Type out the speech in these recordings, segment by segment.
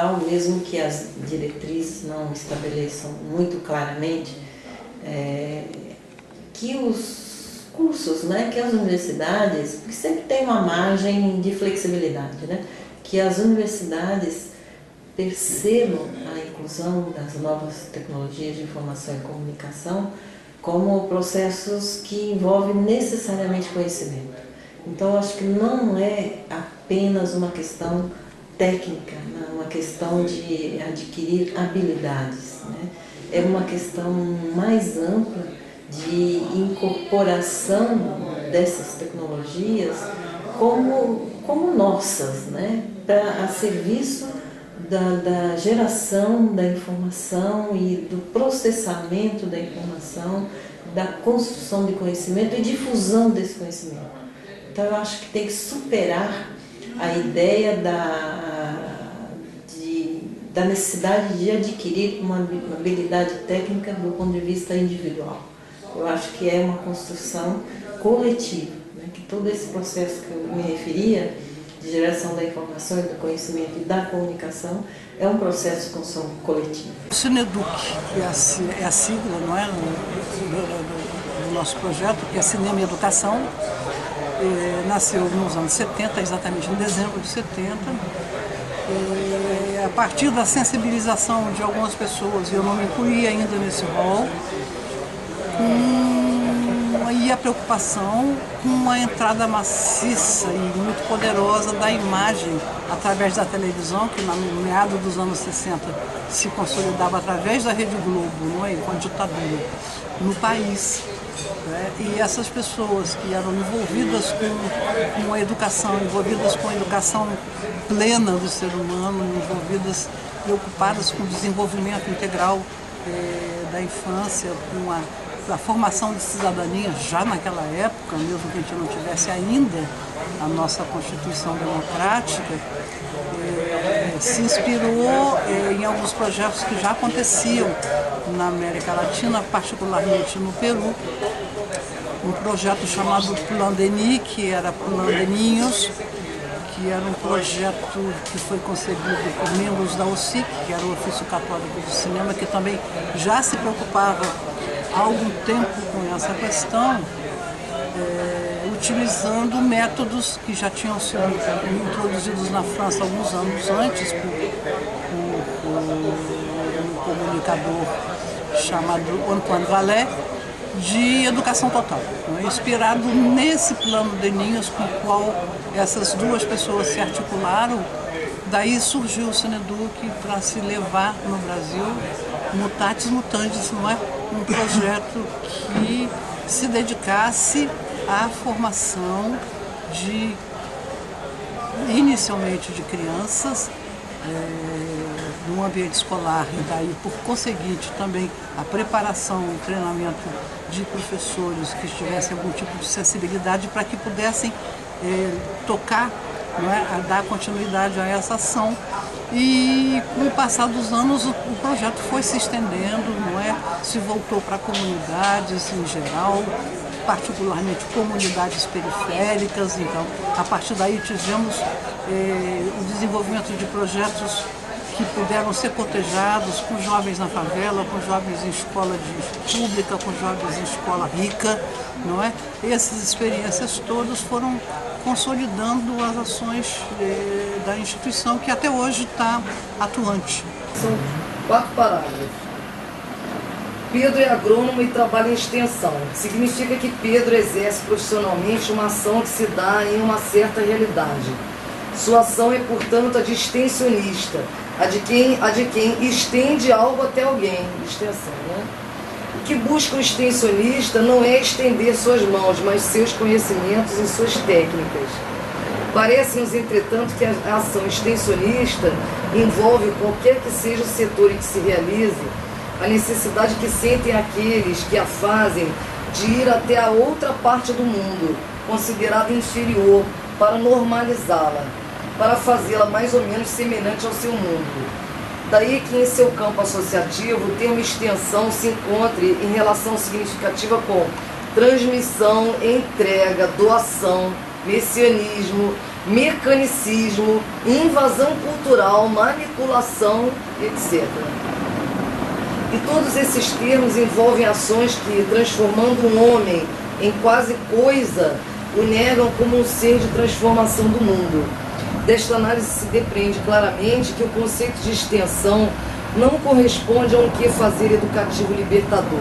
fundamental, mesmo que as diretrizes não estabeleçam muito claramente, que os cursos, né, que as universidades, porque sempre tem uma margem de flexibilidade, né, que as universidades percebam a inclusão das novas tecnologias de informação e comunicação como processos que envolvem necessariamente conhecimento. Então, eu acho que não é apenas uma questão técnica, né? Uma questão de adquirir habilidades, né? É uma questão mais ampla de incorporação dessas tecnologias como nossas, né? A serviço da geração da informação e do processamento da informação, da construção de conhecimento e difusão desse conhecimento. Então, eu acho que tem que superar a ideia da necessidade de adquirir uma habilidade técnica do ponto de vista individual. Eu acho que é uma construção coletiva, né? Que todo esse processo que eu me referia, de geração da informação e do conhecimento e da comunicação, é um processo de construção coletiva. O Cineduc, que é a sigla, não é, do nosso projeto, que é Cinema e Educação, nasceu nos anos 70, exatamente em dezembro de 70, a partir da sensibilização de algumas pessoas, e eu não me incluí ainda nesse rol, e a preocupação com a entrada maciça e muito poderosa da imagem através da televisão, que no meado dos anos 60 se consolidava através da Rede Globo, não é? Com a ditadura no país. Né? E essas pessoas que eram envolvidas com a educação, envolvidas com a educação plena do ser humano, envolvidas, preocupadas com o desenvolvimento integral da infância, com a formação de cidadania já naquela época, mesmo que a gente não tivesse ainda a nossa Constituição Democrática, se inspirou em alguns projetos que já aconteciam na América Latina, particularmente no Peru. Um projeto chamado Plan Denis, que era Plan de Ninhos, que era um projeto que foi concebido por membros da OSIC, que era o Ofício Católico do Cinema, que também já se preocupava há algum tempo com essa questão, utilizando métodos que já tinham sido introduzidos na França alguns anos antes por um comunicador chamado Antoine Vallet, de educação total, inspirado nesse plano de Ninhos com o qual essas duas pessoas se articularam. Daí surgiu o Cineduc para se levar no Brasil, mutatis mutandis, não é? Um projeto que se dedicasse à formação inicialmente de crianças, no ambiente escolar, e daí, por conseguinte, também a preparação e treinamento de professores que tivessem algum tipo de sensibilidade para que pudessem tocar, não é, a dar continuidade a essa ação. E com o passar dos anos o projeto foi se estendendo, não é? Se voltou para comunidades em geral, particularmente comunidades periféricas. Então, a partir daí tivemos o desenvolvimento de projetos que puderam ser cotejados com jovens na favela, com jovens em escola pública, com jovens em escola rica, não é? E essas experiências todas foram consolidando as ações da instituição, que até hoje está atuante. São 4 parágrafos. Pedro é agrônomo e trabalha em extensão. Significa que Pedro exerce profissionalmente uma ação que se dá em uma certa realidade. Sua ação é, portanto, a de extensionista, a de quem estende algo até alguém. Extensão, né? O que busca o extensionista não é estender suas mãos, mas seus conhecimentos e suas técnicas. Parece-nos, entretanto, que a ação extensionista envolve, qualquer que seja o setor em que se realize, a necessidade que sentem aqueles que a fazem de ir até a outra parte do mundo, considerada inferior, para normalizá-la, para fazê-la mais ou menos semelhante ao seu mundo. Daí que em seu campo associativo o termo extensão se encontre em relação significativa com transmissão, entrega, doação, messianismo, mecanicismo, invasão cultural, manipulação, etc. E todos esses termos envolvem ações que, transformando um homem em quase coisa, o negam como um ser de transformação do mundo. Desta análise se depreende claramente que o conceito de extensão não corresponde a um que fazer educativo libertador.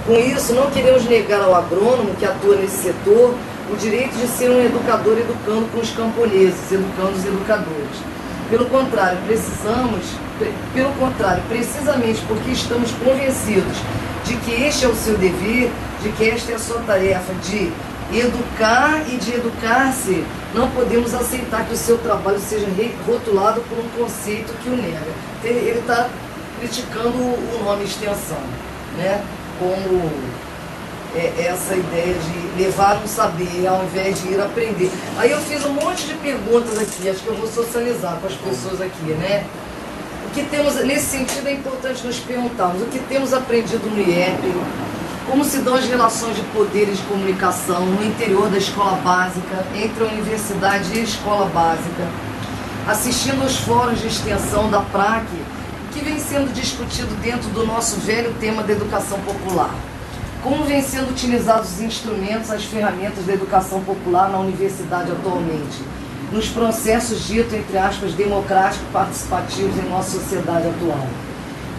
Com isso, não queremos negar ao agrônomo que atua nesse setor o direito de ser um educador educando com os camponeses, educando os educadores. Pelo contrário, precisamente porque estamos convencidos de que este é o seu dever, de que esta é a sua tarefa de educar e de educar-se, não podemos aceitar que o seu trabalho seja rotulado por um conceito que o nega. Ele está criticando o nome extensão, né? Como essa ideia de levar um saber ao invés de ir aprender. Aí eu fiz um monte de perguntas aqui, acho que eu vou socializar com as pessoas aqui, né? O que temos, nesse sentido é importante nos perguntarmos, o que temos aprendido no IEP, como se dão as relações de poderes de comunicação no interior da escola básica, entre a universidade e a escola básica, assistindo aos fóruns de extensão da PRAC, que vem sendo discutido dentro do nosso velho tema da educação popular. Como vem sendo utilizados os instrumentos, as ferramentas da educação popular na universidade atualmente, nos processos ditos, entre aspas, democráticos participativos em nossa sociedade atual.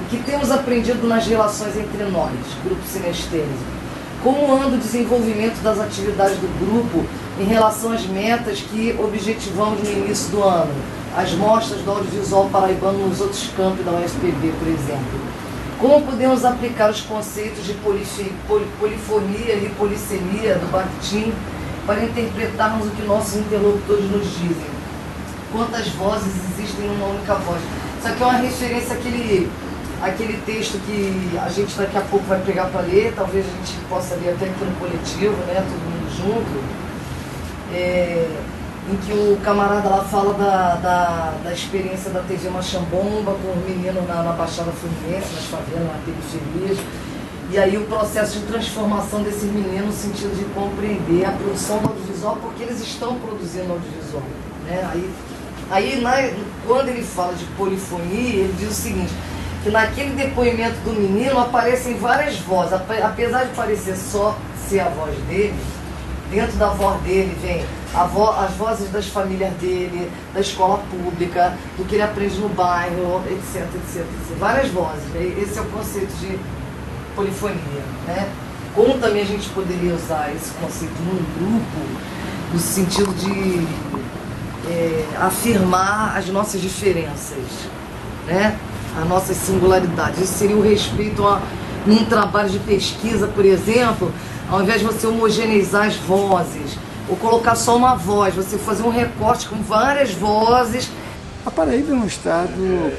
O que temos aprendido nas relações entre nós, grupo sinestésico? Como anda o desenvolvimento das atividades do grupo em relação às metas que objetivamos no início do ano? As mostras do audiovisual paraibano nos outros campos da UFPB, por exemplo. Como podemos aplicar os conceitos de polifonia e polissemia do Bakhtin para interpretarmos o que nossos interlocutores nos dizem? Quantas vozes existem numa única voz? Isso aqui é uma referência àquele texto que a gente daqui a pouco vai pegar para ler, talvez a gente possa ler até aqui no coletivo, né, todo mundo junto, em que o camarada lá fala da experiência da TV Machambomba com o menino na Baixada Fluminense, nas favelas, na periferia, e aí o processo de transformação desses meninos no sentido de compreender a produção do audiovisual, porque eles estão produzindo audiovisual, né? Quando ele fala de polifonia, ele diz o seguinte, que naquele depoimento do menino aparecem várias vozes, apesar de parecer só ser a voz dele, dentro da voz dele vem as vozes das famílias dele, da escola pública, do que ele aprende no bairro, etc, etc, etc. Várias vozes. Esse é o conceito de polifonia, né? Como também a gente poderia usar esse conceito num grupo, no sentido de afirmar as nossas diferenças, né? As nossas singularidades. Isso seria o respeito num trabalho de pesquisa, por exemplo, ao invés de você homogeneizar as vozes, ou colocar só uma voz, você fazer um recorte com várias vozes. A Paraíba é um estado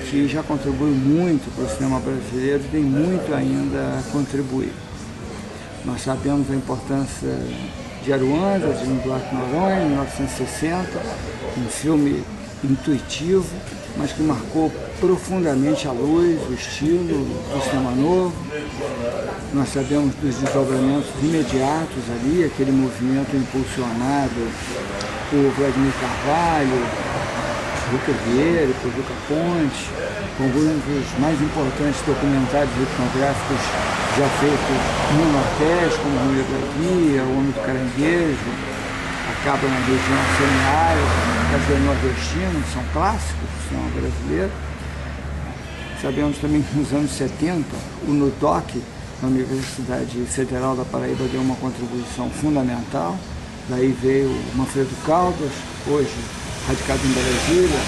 que já contribuiu muito para o cinema brasileiro e tem muito ainda a contribuir. Nós sabemos a importância de Aruanda, de Duarte Noronha, em 1960, um filme intuitivo, mas que marcou profundamente a luz, o estilo do cinema novo. Nós sabemos dos desdobramentos imediatos ali, aquele movimento impulsionado por Vladimir Carvalho, Juca Vieira, por Juca Ponte, com um dos mais importantes documentários etnográficos já feitos no Nordeste, como o Rio da Guia, O Homem do Caranguejo, acaba na região semiárida, brasileiro nordestino, são clássicos do cinema brasileiro. Sabemos também que nos anos 70, o NUDOC, na Universidade Federal da Paraíba, deu uma contribuição fundamental. Daí veio o Manfredo Caldas, hoje radicado em Brasília.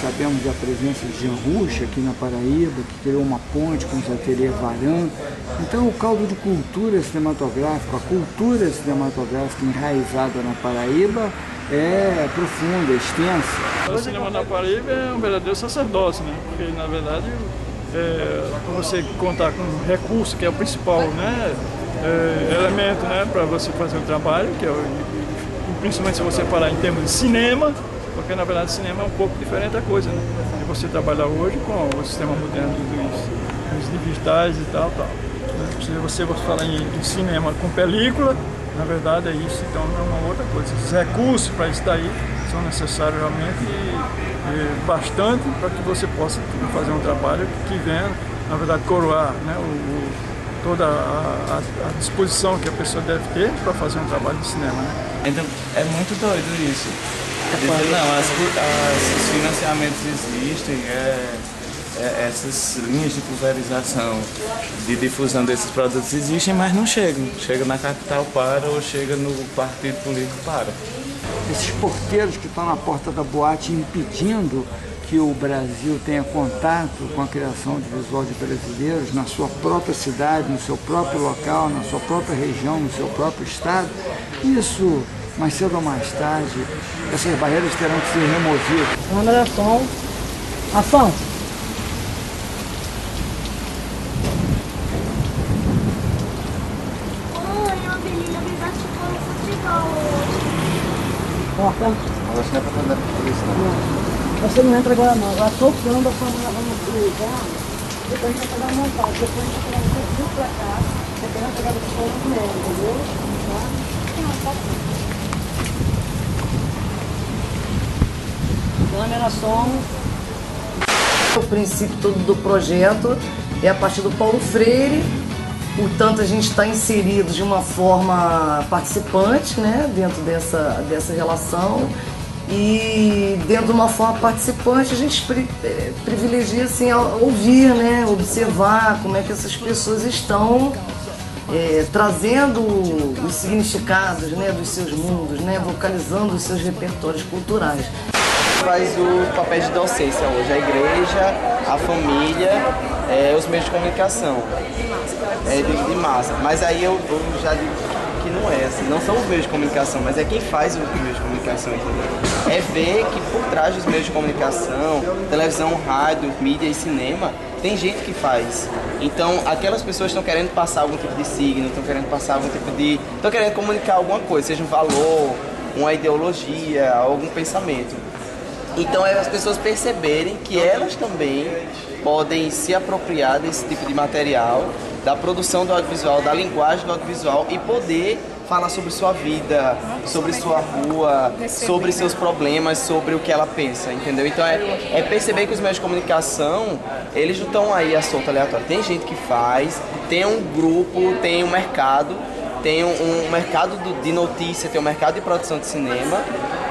Sabemos da presença de Jean Rucha aqui na Paraíba, que criou uma ponte com os ateliês Varan. Então o caldo de cultura cinematográfica, a cultura cinematográfica enraizada na Paraíba é profunda, é extensa. O cinema na Paraíba é um verdadeiro sacerdócio, né? Porque na verdade você contar com recurso, que é o principal, né, elemento, né, para você fazer um trabalho, que é principalmente se você falar em termos de cinema, porque na verdade o cinema é um pouco diferente da coisa, né? E você trabalhar hoje com o sistema moderno dos digitais e tal. Se você falar em cinema com película, na verdade, isso se torna uma outra coisa. Os recursos para isso daí são necessários realmente bastante para que você possa fazer um trabalho que venha, na verdade, coroar, né, toda a disposição que a pessoa deve ter para fazer um trabalho de cinema. Né? Então, é muito doido isso. Os financiamentos existem, essas linhas de pulverização, de difusão desses produtos existem, mas não chegam. Chega na capital, para, ou chega no partido político, para. Esses porteiros que estão na porta da boate impedindo que o Brasil tenha contato com a criação audiovisual de brasileiros na sua própria cidade, no seu próprio local, na sua própria região, no seu próprio estado, isso, mais cedo ou mais tarde, essas barreiras terão que ser removidas. Câmera, som, ação! Corta. Mas acho que não é pra fazer por isso, não. Você não entra agora não, agora tocando a câmera vamos ligar, depois a gente vai fazer uma montagem, depois a gente vai pegar um pouquinho pra cá, depois vai pegar o som do meio, entendeu? Câmera, som. O princípio todo do projeto é a partir do Paulo Freire, portanto a gente está inserido de uma forma participante, né, dentro dessa relação. E dentro de uma forma participante a gente privilegia assim, ouvir, né, observar como é que essas pessoas estão trazendo os significados, né, dos seus mundos, né, vocalizando os seus repertórios culturais. Faz o papel de docência hoje, a igreja, a família, os meios de comunicação, de massa. Mas aí eu já digo que não é assim, não são os meios de comunicação, mas é quem faz os meios de comunicação, entendeu? É ver que por trás dos meios de comunicação, televisão, rádio, mídia e cinema, tem gente que faz. Então, aquelas pessoas estão querendo passar algum tipo de signo, estão querendo passar algum tipo de... estão querendo comunicar alguma coisa, seja um valor, uma ideologia, algum pensamento. Então, é as pessoas perceberem que elas também podem se apropriar desse tipo de material, da produção do audiovisual, da linguagem do audiovisual e poder falar sobre sua vida, sobre sua rua, sobre seus problemas, sobre o que ela pensa, entendeu? Então é perceber que os meios de comunicação, eles não estão aí à solta aleatória. Tem gente que faz, tem um grupo, tem um mercado, tem um mercado de notícia, tem um mercado de produção de cinema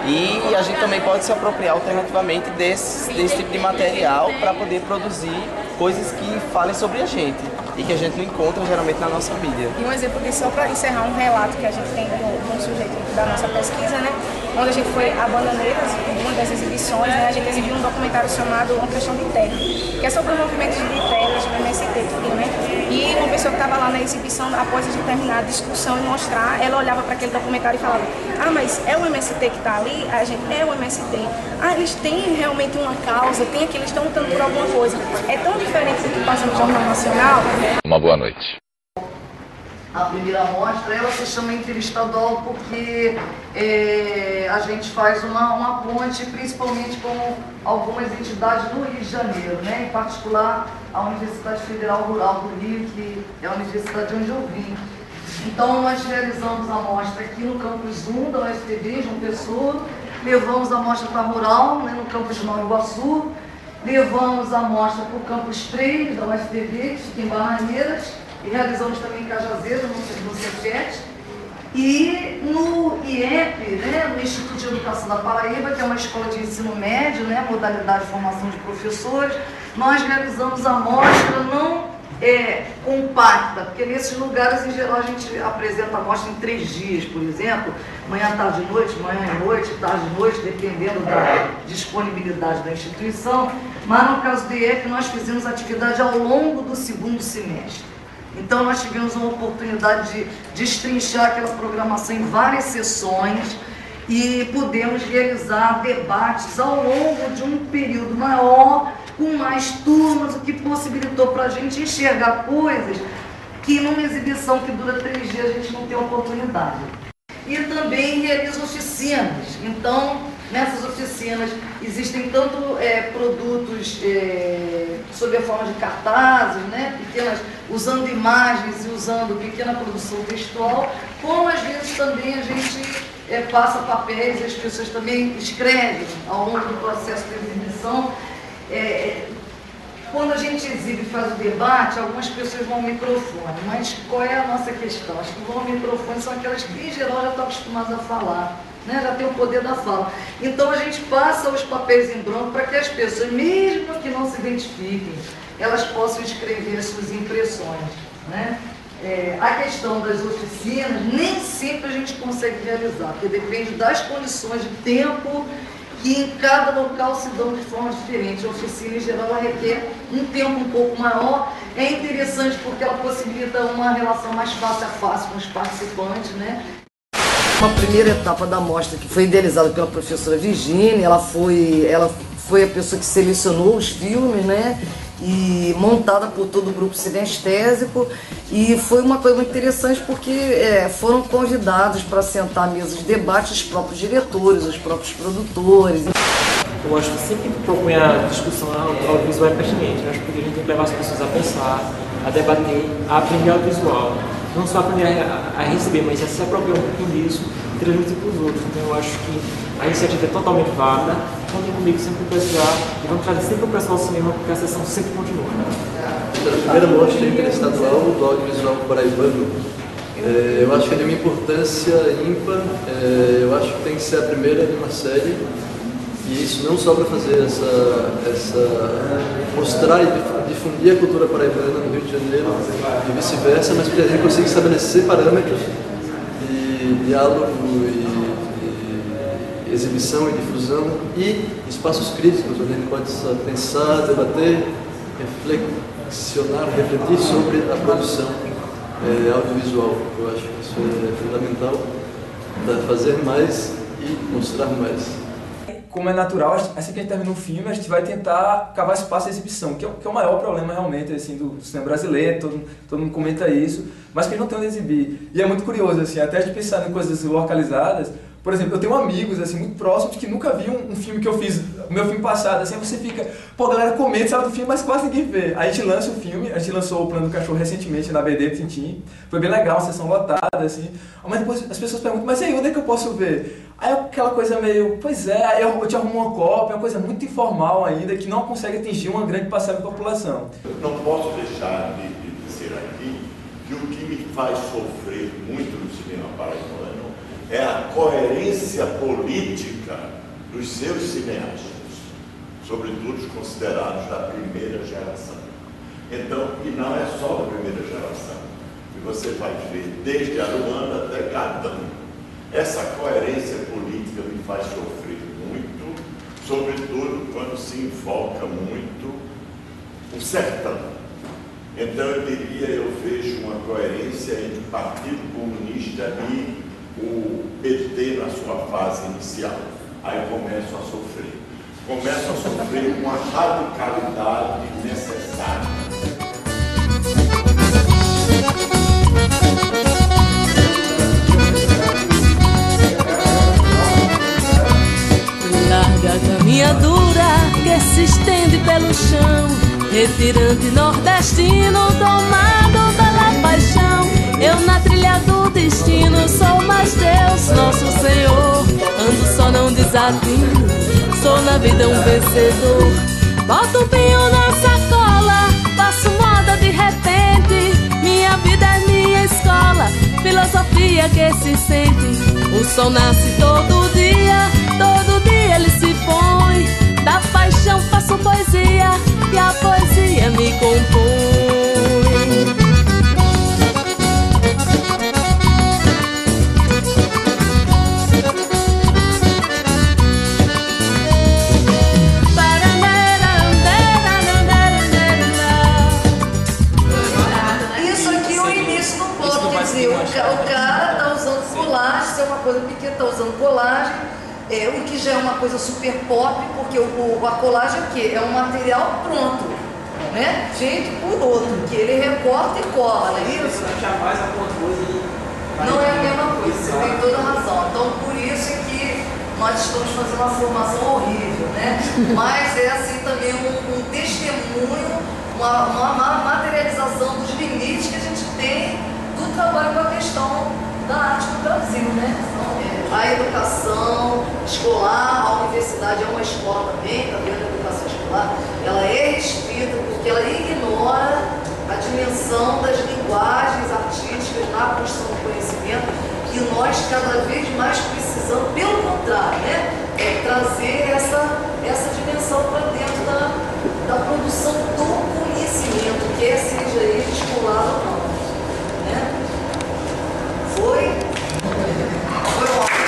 e a gente também pode se apropriar alternativamente desse tipo de material para poder produzir coisas que falem sobre a gente e que a gente não encontra geralmente na nossa mídia. E um exemplo disso, só para encerrar um relato que a gente tem de um sujeito da nossa pesquisa, né? Quando a gente foi a Bananeiras, uma das exibições, né? A gente exibiu um documentário chamado Uma Questão de Terra, que é sobre o movimento de terras do MST, né? E uma pessoa que estava lá na exibição, após a gente terminar a discussão e mostrar, ela olhava para aquele documentário e falava: ah, mas é o MST que está ali? A gente, é o MST. Ah, eles têm realmente uma causa, tem aqui, eles estão lutando por alguma coisa. É tão diferente do que passa no Jornal Nacional. Uma boa noite. A primeira amostra, ela se chama interestadual porque a gente faz uma ponte, principalmente com algumas entidades do Rio de Janeiro, né? Em particular a Universidade Federal Rural do Rio, que é a universidade onde eu vim. Então nós realizamos a amostra aqui no campus 1 da UFPB, João Pessoa, levamos a amostra para a Rural, né, no campus de Nova Iguaçu, levamos a amostra para o campus 3 da UFPB, que fica em Bananeiras, e realizamos também em Cajazeiras, no Cefet, e no IEP, né, no Instituto de Educação da Paraíba, que é uma escola de ensino médio, né, modalidade de formação de professores, nós realizamos a amostra não compacta, porque nesses lugares, em geral, a gente apresenta a amostra em 3 dias, por exemplo, manhã, tarde e noite, manhã e noite, tarde e noite, dependendo da disponibilidade da instituição, mas no caso do IEP nós fizemos atividade ao longo do 2º semestre. Então nós tivemos uma oportunidade de destrinchar aquela programação em várias sessões e pudemos realizar debates ao longo de um período maior, com mais turmas, o que possibilitou para a gente enxergar coisas que numa exibição que dura 3 dias a gente não tem oportunidade. E também realiza oficinas. Então, nessas oficinas existem tanto produtos sob a forma de cartazes, né, pequenas, usando imagens e usando pequena produção textual, como às vezes também a gente passa papéis, as pessoas também escrevem ao longo do processo de exibição. Quando a gente exibe e faz o debate, algumas pessoas vão ao microfone, mas qual é a nossa questão? As que vão ao microfone são aquelas que, em geral, já estão acostumadas a falar, né? Já tem o poder da fala. Então, a gente passa os papéis em branco para que as pessoas, mesmo que não se identifiquem, elas possam escrever as suas impressões, né? A questão das oficinas, nem sempre a gente consegue realizar, porque depende das condições de tempo, que em cada local se dão de forma diferente. A oficina, em geral, ela requer um tempo um pouco maior. É interessante porque ela possibilita uma relação mais face a face com os participantes, né? Uma primeira etapa da mostra que foi idealizada pela professora Virginia, ela foi a pessoa que selecionou os filmes, né? E montada por todo o grupo sinestésico, e foi uma coisa muito interessante porque foram convidados para sentar à mesa de debate os próprios diretores, os próprios produtores. Eu acho que sempre que propõe a discussão audiovisual é pertinente. Eu acho que a gente tem que levar as pessoas a pensar, a debater, a aprender audiovisual. Não só aprender a receber, mas a se apropriar um pouquinho disso e transmitir para os outros. Então eu acho que a iniciativa é totalmente válida. Contem comigo sempre que precisar e vamos trazer sempre o pessoal ao cinema, porque a sessão sempre continua. A primeira mostra interestadual do audiovisual paraibano, eu acho que é de uma importância ímpar. Eu acho que tem que ser a primeira de uma série, e isso não só para fazer mostrar e difundir a cultura paraibana no Rio de Janeiro e vice-versa, mas para a gente conseguir estabelecer parâmetros de diálogo e exibição e difusão e espaços críticos onde a gente pode pensar, debater, reflexionar, refletir sobre a produção audiovisual. Eu acho que isso é fundamental para fazer mais e mostrar mais. Como é natural, assim que a gente termina um filme, a gente vai tentar cavar espaço de exibição, que é o maior problema realmente assim, do cinema brasileiro, todo mundo comenta isso, mas que a gente não tem onde exibir. E é muito curioso, assim, até a gente pensar em coisas localizadas. Por exemplo, eu tenho amigos assim, muito próximos que nunca viram um filme que eu fiz, o meu filme passado, assim, você fica, pô, a galera comenta, sabe do filme, mas quase ninguém vê. Aí a gente lança o filme, a gente lançou o Plano do Cachorro recentemente na BD do Tintim, foi bem legal, uma sessão lotada, assim, mas depois as pessoas perguntam, mas e aí, onde é que eu posso ver? Aí aquela coisa meio, pois é, aí eu te arrumo uma cópia, uma coisa muito informal ainda, que não consegue atingir uma grande parcela da população. Eu não posso deixar de dizer aqui que o que me faz sofrer muito no cinema paraibano é a coerência política dos seus cineastas, sobretudo os considerados da primeira geração. Então, e não é só da primeira geração, que você vai ver desde Aruanda até Gadão. Essa coerência política me faz sofrer muito, sobretudo quando se invoca muito o sertão. Então eu diria, eu vejo uma coerência entre o Partido Comunista e o PT na sua fase inicial. Aí começo a sofrer. Começo a sofrer com a radicalidade necessária. Larga a caminhadura que se estende pelo chão, retirante nordestino, tomado pela paixão. Eu na trilha do destino sou mais Deus, nosso Senhor. Ando só, não desatino, sou na vida um vencedor. Boto um pinho na sacola, faço moda de repente. Minha vida é minha escola, filosofia que se sente. O sol nasce todo dia ele se põe. Da paixão faço poesia e a poesia me compõe. Isso aqui é o início do plot, quer dizer, o cara está usando colagem, isso é uma coisa pequena, está usando colagem. O que já é uma coisa super pop, porque a colagem é o quê? É um material pronto, né? Feito por outro, que ele recorta e cola, não é isso? Não é a mesma coisa, você tem toda a razão. Então, por isso é que nós estamos fazendo uma formação horrível, né? Mas é assim também um testemunho, uma materialização dos limites que a gente tem do trabalho com a questão da arte no Brasil, né? A educação escolar, a universidade é uma escola também, está vendo a educação escolar, ela é restrita porque ela ignora a dimensão das linguagens artísticas na construção do conhecimento, que nós cada vez mais precisamos, pelo contrário, né? Trazer essa dimensão para dentro da produção do conhecimento, quer seja ele escolar ou não. Né? Foi ótimo.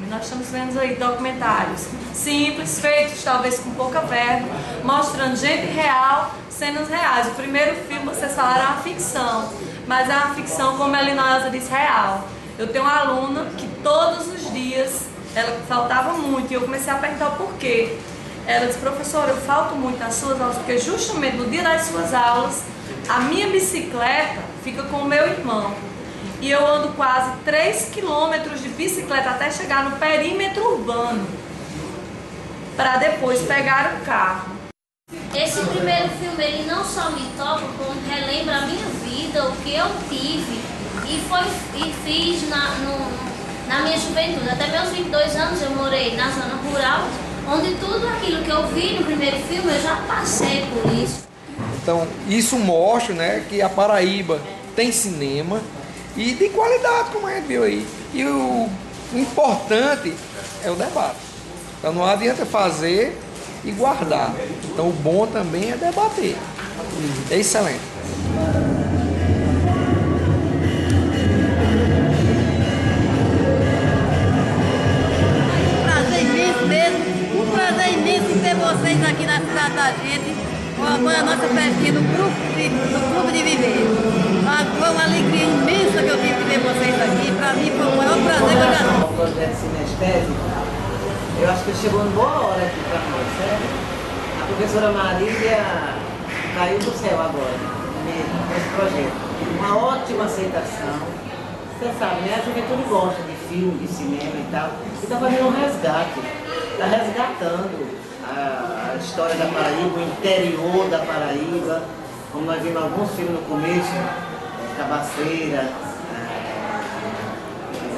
Nós estamos vendo aí documentários simples, feitos talvez com pouca verba, mostrando gente real, cenas reais. O primeiro filme, vocês falaram, é uma ficção, mas é uma ficção, como a Elinosa disse, real. Eu tenho uma aluna que todos os dias, ela faltava muito, e eu comecei a perguntar o porquê. Ela disse, professora, eu falto muito nas suas aulas, porque justamente no dia das suas aulas, a minha bicicleta fica com o meu irmão. E eu ando quase 3 quilômetros de bicicleta até chegar no perímetro urbano, para depois pegar o carro. Esse primeiro filme, ele não só me toca, como relembra a minha vida, o que eu tive e fiz na minha juventude. Até meus 22 anos eu morei na zona rural, onde tudo aquilo que eu vi no primeiro filme, eu já passei por isso. Então, isso mostra, né, que a Paraíba tem cinema, e de qualidade, como a gente viu aí. E o importante é o debate. Então não adianta fazer e guardar. Então o bom também é debater. É excelente. Um prazer imenso mesmo. Um prazer imenso ter vocês aqui na cidade da gente, com a nossa festinha do Clube de Viver. Foi uma alegria imensa que eu tive de ver vocês aqui. Para mim foi o maior prazer que eu já tive. O projeto Sinestese, eu acho que chegou em boa hora aqui para nós, certo? A professora Marília caiu do céu agora, nesse projeto. Uma ótima aceitação. Você sabe, né? A juventude gosta de filme, de cinema e tal. E está fazendo um resgate. Está resgatando a história da Paraíba, o interior da Paraíba. Como nós vimos alguns filmes no começo, Cabaceira,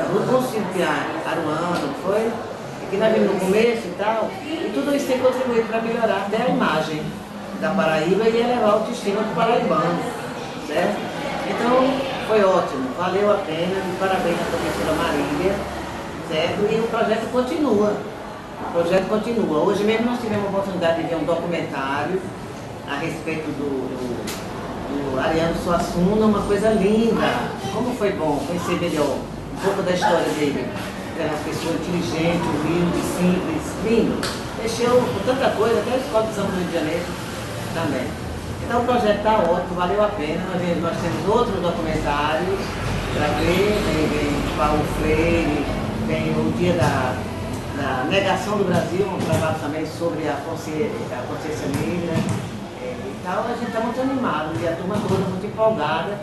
alguns filmes de Aruanda, não foi? Que nós vimos no começo e tal, e tudo isso tem contribuído para melhorar até a imagem da Paraíba e elevar a autoestima do paraibano, certo? Então, foi ótimo, valeu a pena, e parabéns à professora Marília, certo? E o projeto continua. O projeto continua. Hoje mesmo nós tivemos a oportunidade de ver um documentário a respeito do Ariano Suassuna, uma coisa linda. Como foi bom conhecer melhor um pouco da história dele. Era uma pessoa inteligente, humilde, simples, lindo. Mexeu com tanta coisa, até a Escola de Samba do Rio de Janeiro também. Então o projeto está ótimo, valeu a pena. Nós temos outros documentários para ver, vem Paulo Freire, tem o dia da negação do Brasil, um trabalho também sobre a consciência negra. A gente está muito animado e a turma toda muito empolgada.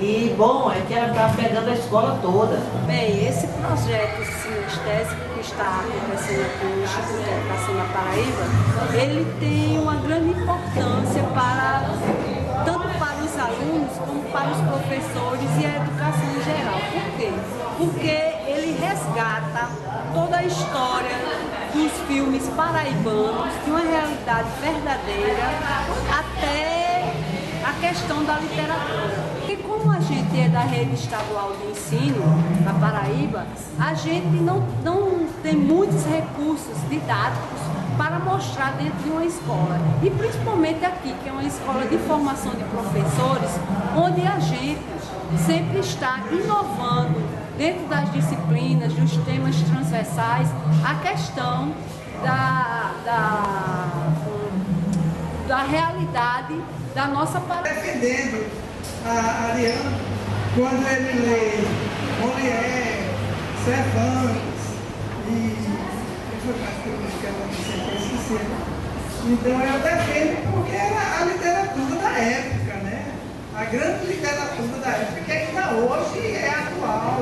E bom, é que ela está pegando a escola toda. Bem, esse projeto sinestésico que está acontecendo aqui no Instituto de Educação da Paraíba, ele tem uma grande importância tanto para os alunos como para os professores e a educação em geral. Por quê? Porque ele resgata toda a história dos filmes paraibanos, de uma realidade verdadeira, até a questão da literatura. E como a gente é da rede estadual de ensino da Paraíba, a gente não tem muitos recursos didáticos para mostrar dentro de uma escola. E principalmente aqui, que é uma escola de formação de professores, onde a gente sempre está inovando dentro das disciplinas, dos temas transversais, a questão da realidade da nossa Paraíba. Defendendo a Ariano, quando ele lê Molière, Cervantes e então eu defendo porque era a literatura da época, né? A grande literatura da época que ainda hoje é atual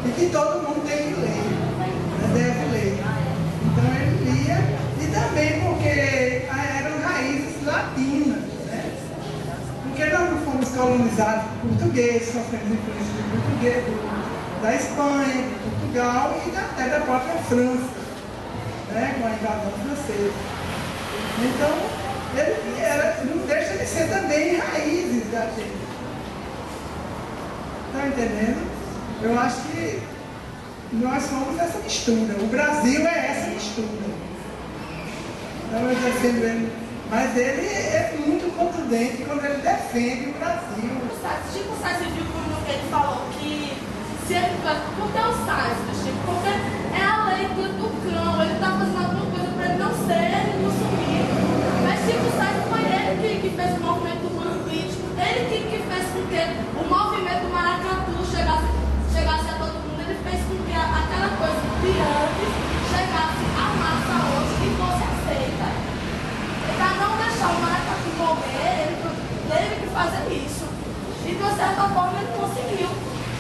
e que todo mundo tem que ler, né? Deve ler. Então ele lia e também colonizados por portugueses, sofrendo influência do português, da Espanha, de Portugal e até da própria França, né, com a invasão francesa. Então, ele não deixa de ser também raízes da gente. Está entendendo? Eu acho que nós somos essa mistura. O Brasil é essa mistura. Então eu defendo ele. Mas ele é muito contundente quando ele defende o Brasil. Tipo o Sérgio viu como ele falou que se ele por que o Sérgio, Chico? Porque é a lei do cão, ele está fazendo alguma coisa para ele não ser consumido. Mas tipo, o Sérgio foi ele que fez o movimento do mundo político, ele que fez com que o movimento do maracatu chegasse a todo mundo, ele fez com que aquela coisa de antes chegasse à massa hoje e fosse aceita. Para não deixar o maracatu morrer, ele teve que fazer isso. E de uma certa forma ele conseguiu.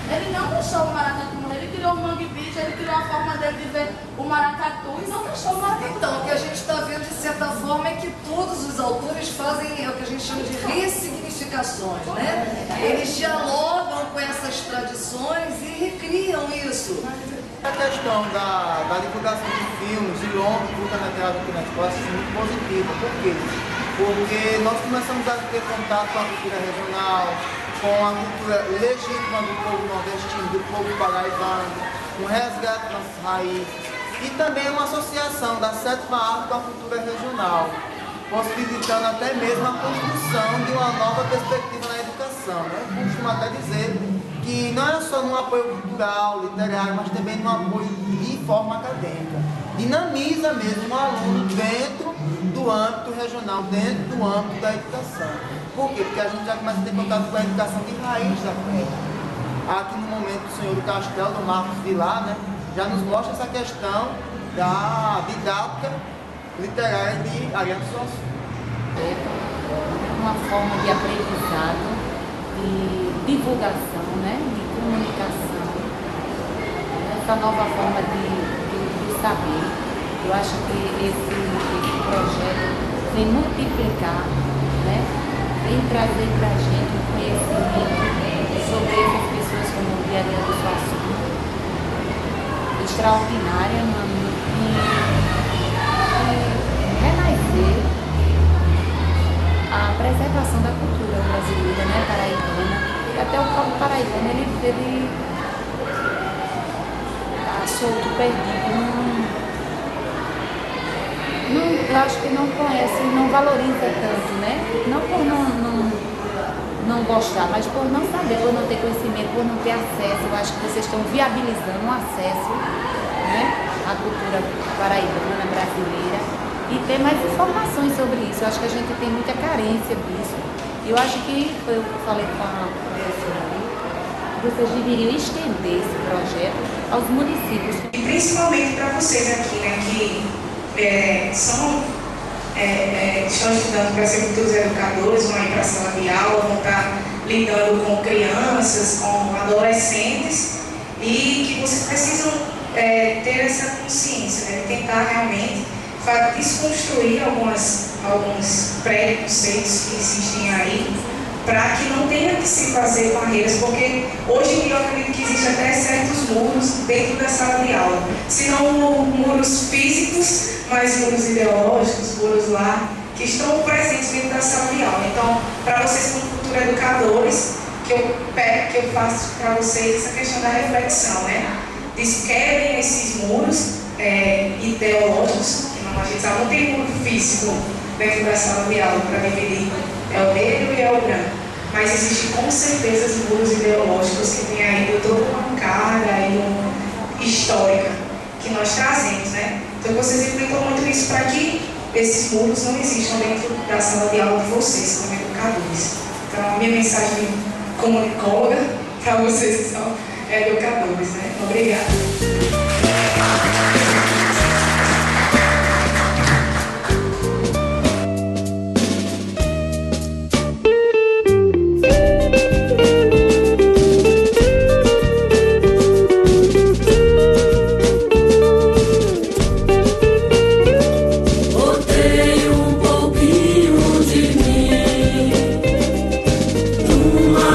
Ele não deixou o maracatu morrer, ele criou o Mangue Beach, ele criou a forma dele de ver o maracatu e não deixou o maracatu. Então, o que a gente está vendo de certa forma é que todos os autores fazem o que a gente chama de ressignificações, né? Eles dialogam com essas tradições e recriam isso. A questão da divulgação de filmes, de longa curta-metragem aqui na escola é muito positiva. Por quê? Porque nós começamos a ter contato com a cultura regional, com a cultura legítima do povo nordestino, do povo paraibano, com o resgate das nossas raízes e também uma associação da sétima arte com a cultura regional, possibilitando até mesmo a construção de uma nova perspectiva na educação. Eu costumo até dizer que não é só no apoio cultural, literário, mas também no apoio de forma acadêmica. Dinamiza mesmo o aluno dentro do âmbito regional, dentro do âmbito da educação. Por quê? Porque a gente já começa a ter contato com a educação de raiz da terra. Aqui no momento o senhor do Castelo, do Marcos Vilar, né, já nos mostra essa questão da didática literária de Ariano Suassuna. Uma forma de aprendizado, de divulgação, né, de comunicação, essa nova forma de saber. Eu acho que esse projeto vem multiplicar, né, vem trazer para a gente um conhecimento sobre essas pessoas como o Ariano Suassuna, extraordinária, renascer a preservação da cultura brasileira, né, paraibana, e até o próprio paraibano ele está solto, perdido, eu acho que não conhece, não valoriza tanto, né, não por não gostar, mas por não saber, por não ter conhecimento, por não ter acesso. Eu acho que vocês estão viabilizando um acesso, né, à cultura paraibana, brasileira, e ter mais informações sobre isso. Eu acho que a gente tem muita carência disso. E eu acho que, foi o que eu falei com a professora ali, vocês deveriam estender esse projeto aos municípios. E principalmente para vocês aqui, né, que estão estudando para ser futuros educadores, vão ir para a sala de aula, vão estar lidando com crianças, com adolescentes, e que vocês precisam ter essa consciência, né, de tentar realmente desconstruir alguns preconceitos que existem aí, para que não tenha que se fazer barreiras, porque hoje em dia eu acredito que existem até certos muros dentro da sala de aula. Se não muros físicos, mas muros ideológicos, muros lá, que estão presentes dentro da sala de aula. Então, para vocês como futuros educadores, que eu faço para vocês essa questão da reflexão, né? Quebrem esses muros ideológicos, que não, a gente sabe, não tem muro físico dentro da sala de aula para dividir. É o negro e é o branco. Mas existem com certeza muros ideológicos que têm ainda toda uma carga histórica que nós trazemos, né? Então vocês implicam muito isso para que esses muros não existam dentro da sala de aula de vocês, como educadores. Então a minha mensagem como comunicóloga para vocês que são educadores, né? Obrigada. Uma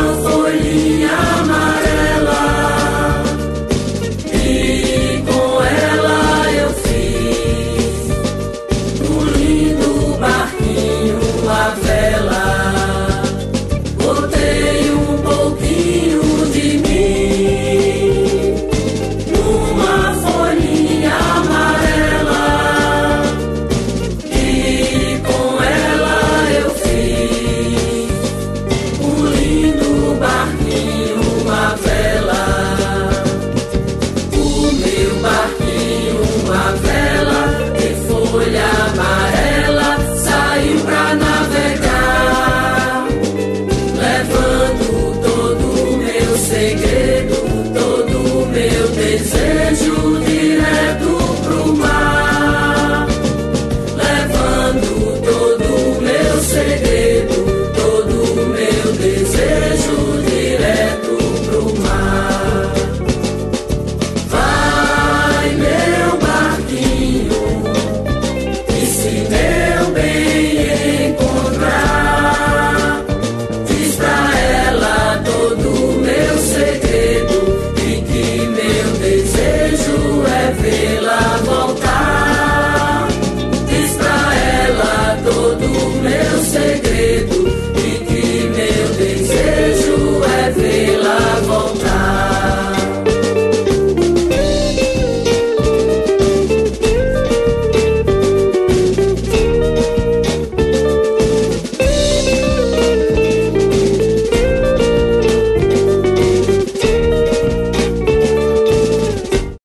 segredo.